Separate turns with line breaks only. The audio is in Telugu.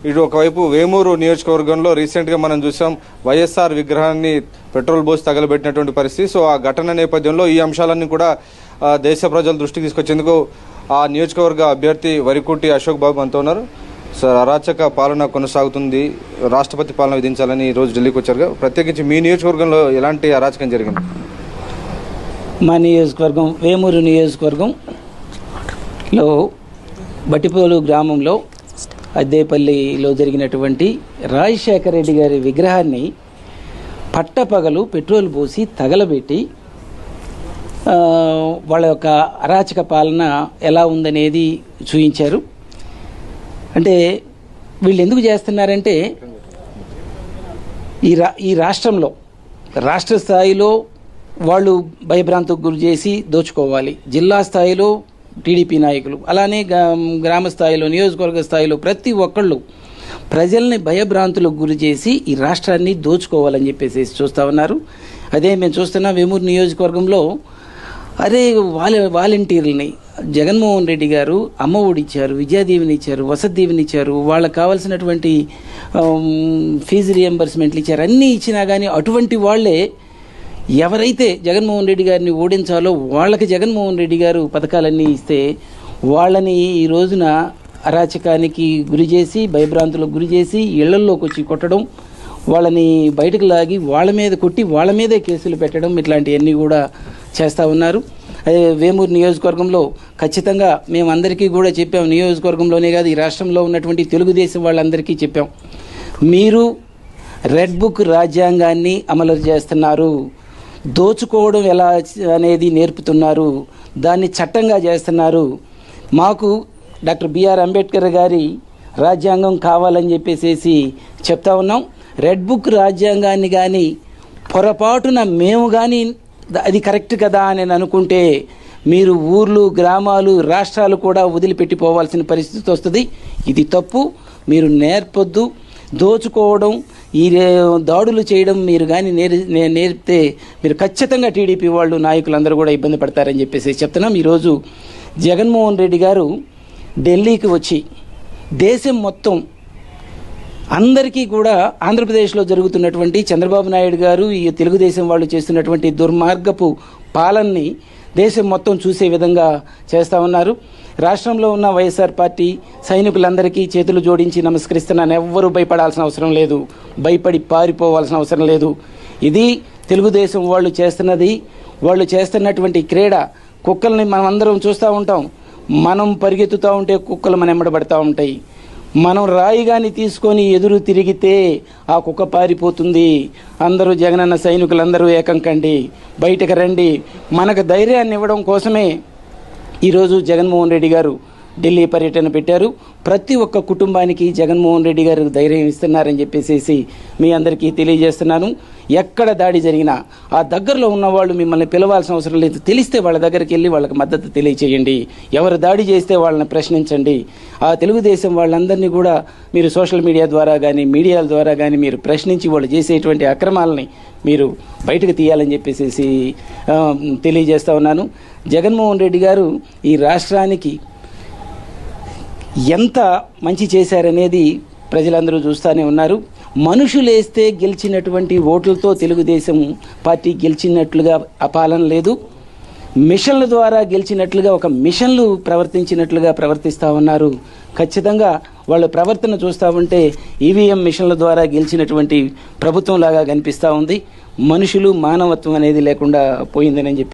ఇటు ఒకవైపు వేమూరు నియోజకవర్గంలో రీసెంట్గా మనం చూసాం వైఎస్ఆర్ విగ్రహాన్ని పెట్రోల్ పోసి తగలబెట్టినటువంటి పరిస్థితి. సో ఆ ఘటన నేపథ్యంలో ఈ అంశాలన్నీ కూడా దేశ ప్రజల దృష్టికి తీసుకొచ్చేందుకు ఆ నియోజకవర్గ అభ్యర్థి వరికుటి అశోక్ బాబు మనతో ఉన్నారు. సార్, అరాచక పాలన కొనసాగుతుంది, రాష్ట్రపతి పాలన విధించాలని ఈరోజు ఢిల్లీకి వచ్చారు. ప్రత్యేకించి మీ నియోజకవర్గంలో ఎలాంటి అరాచకం జరిగింది?
మా నియోజకవర్గం వేమూరు నియోజకవర్గంలో బట్టిపోలు గ్రామంలో అద్దేపల్లిలో జరిగినటువంటి రాజశేఖర రెడ్డి గారి విగ్రహాన్ని పట్టపగలు పెట్రోల్ పోసి తగలబెట్టి వాళ్ళ యొక్క అరాచక పాలన ఎలా ఉందనేది చూపించారు. అంటే వీళ్ళు ఎందుకు చేస్తున్నారంటే ఈ రాష్ట్రంలో రాష్ట్ర స్థాయిలో వాళ్ళు భయభ్రాంతికి గురి చేసి దోచుకోవాలి, జిల్లా స్థాయిలో టీడీపీ నాయకులు, అలానే గ్రామ స్థాయిలో నియోజకవర్గ స్థాయిలో ప్రతి ఒక్కళ్ళు ప్రజల్ని భయభ్రాంతులకు గురి చేసి ఈ రాష్ట్రాన్ని దోచుకోవాలని చెప్పేసి చూస్తూ ఉన్నారు. అదే మేము చూస్తున్నాం వేమూరు నియోజకవర్గంలో. అరే వాలంటీర్లని జగన్మోహన్ రెడ్డి గారు అమ్మ ఒడి ఇచ్చారు, విద్యాదీవెని ఇచ్చారు, వసతి దీవెని ఇచ్చారు, వాళ్ళకు కావాల్సినటువంటి ఫీజు రియంబర్స్మెంట్లు ఇచ్చారు. అన్నీ ఇచ్చినా కానీ అటువంటి వాళ్ళే ఎవరైతే జగన్మోహన్ రెడ్డి గారిని ఓడించాలో వాళ్ళకి జగన్మోహన్ రెడ్డి గారు పథకాలన్నీ ఇస్తే వాళ్ళని ఈ రోజున అరాచకానికి గురి చేసి భయభ్రాంతులకు గురి చేసి ఇళ్లల్లోకి వచ్చి కొట్టడం, వాళ్ళని బయటకు లాగి వాళ్ళ మీద కొట్టి వాళ్ళ మీదే కేసులు పెట్టడం, ఇట్లాంటివన్నీ కూడా చేస్తూ ఉన్నారు. అదే వేమూరు నియోజకవర్గంలో ఖచ్చితంగా మేము అందరికీ కూడా చెప్పాం, నియోజకవర్గంలోనే కాదు ఈ రాష్ట్రంలో ఉన్నటువంటి తెలుగుదేశం వాళ్ళందరికీ చెప్పాం, మీరు రెడ్ బుక్ రాజ్యాంగాన్ని అమలు చేస్తున్నారు, దోచుకోవడం ఎలా అనేది నేర్పుతున్నారు, దాన్ని చట్టంగా చేస్తున్నారు. మాకు డాక్టర్ బిఆర్ అంబేద్కర్ గారి రాజ్యాంగం కావాలని చెప్పేసి చెప్తా ఉన్నాం. రెడ్ బుక్ రాజ్యాంగాన్ని కానీ పొరపాటున మేము కానీ అది కరెక్ట్ కదా అని అనుకుంటే మీరు ఊర్లు, గ్రామాలు, రాష్ట్రాలు కూడా వదిలిపెట్టిపోవాల్సిన పరిస్థితి వస్తుంది. ఇది తప్పు, మీరు నేర్పొద్దు. దోచుకోవడం, ఈ దాడులు చేయడం మీరు కానీ నేర్పితే మీరు ఖచ్చితంగా టీడీపీ వాళ్ళు నాయకులందరూ కూడా ఇబ్బంది పడతారని చెప్పేసి చెప్తున్నాం. ఈరోజు జగన్మోహన్ రెడ్డి గారు ఢిల్లీకి వచ్చి దేశం మొత్తం అందరికీ కూడా ఆంధ్రప్రదేశ్లో జరుగుతున్నటువంటి చంద్రబాబు నాయుడు గారు ఈ తెలుగుదేశం వాళ్ళు చేస్తున్నటువంటి దుర్మార్గపు పాలనని దేశం మొత్తం చూసే విధంగా చేస్తూ ఉన్నారు. రాష్ట్రంలో ఉన్న వైఎస్ఆర్ పార్టీ సైనికులందరికీ చేతులు జోడించి నమస్కరిస్తున్నాను. ఎవ్వరూ భయపడాల్సిన అవసరం లేదు, భయపడి పారిపోవాల్సిన అవసరం లేదు. ఇది తెలుగుదేశం వాళ్ళు చేస్తున్నది. వాళ్ళు చేస్తున్నటువంటి క్రీడ. కుక్కల్ని మనం అందరం చూస్తూ ఉంటాం. మనం పరిగెత్తుతూ ఉంటే కుక్కలు మన వెంబడబడతా ఉంటాయి. మనం రాయిగాని తీసుకొని ఎదురు తిరిగితే ఆ కుక్క పారిపోతుంది. అందరూ జగనన్న సైనికులందరూ ఏకం కండి, బయటకు రండి. మనకు ధైర్యాన్ని ఇవ్వడం కోసమే ఈరోజు జగన్మోహన్ రెడ్డి గారు ఢిల్లీ పర్యటన పెట్టారు. ప్రతి ఒక్క కుటుంబానికి జగన్మోహన్ రెడ్డి గారు ధైర్యం ఇస్తున్నారని చెప్పేసి మీ అందరికీ తెలియజేస్తున్నాను. ఎక్కడ దాడి జరిగినా ఆ దగ్గరలో ఉన్నవాళ్ళు మిమ్మల్ని పిలవాల్సిన అవసరం లేదు. తెలిస్తే వాళ్ళ దగ్గరికి వెళ్ళి వాళ్ళకి మద్దతు తెలియచేయండి. ఎవరు దాడి చేస్తే వాళ్ళని ప్రశ్నించండి. ఆ తెలుగుదేశం వాళ్ళందరినీ కూడా మీరు సోషల్ మీడియా ద్వారా కానీ మీడియాల ద్వారా కానీ మీరు ప్రశ్నించి వాళ్ళు చేసేటువంటి అక్రమాలని మీరు బయటకు తీయాలని చెప్పేసి తెలియజేస్తా ఉన్నాను. జగన్మోహన్ రెడ్డి గారు ఈ రాష్ట్రానికి ఎంత మంచి చేశారనేది ప్రజలందరూ చూస్తూనే ఉన్నారు. మనుషులేస్తే గెలిచినటువంటి ఓట్లతో తెలుగుదేశం పార్టీ గెలిచినట్లుగా అపాలన లేదు. మిషన్ల ద్వారా గెలిచినట్లుగా ఒక మిషన్లు ప్రవర్తించినట్లుగా ప్రవర్తిస్తూ ఉన్నారు. ఖచ్చితంగా వాళ్ళ ప్రవర్తన చూస్తూ ఉంటే ఈవీఎం మిషన్ల ద్వారా గెలిచినటువంటి ప్రభుత్వం లాగా కనిపిస్తూ ఉంది. మనుషులు, మానవత్వం అనేది లేకుండా పోయిందని చెప్పి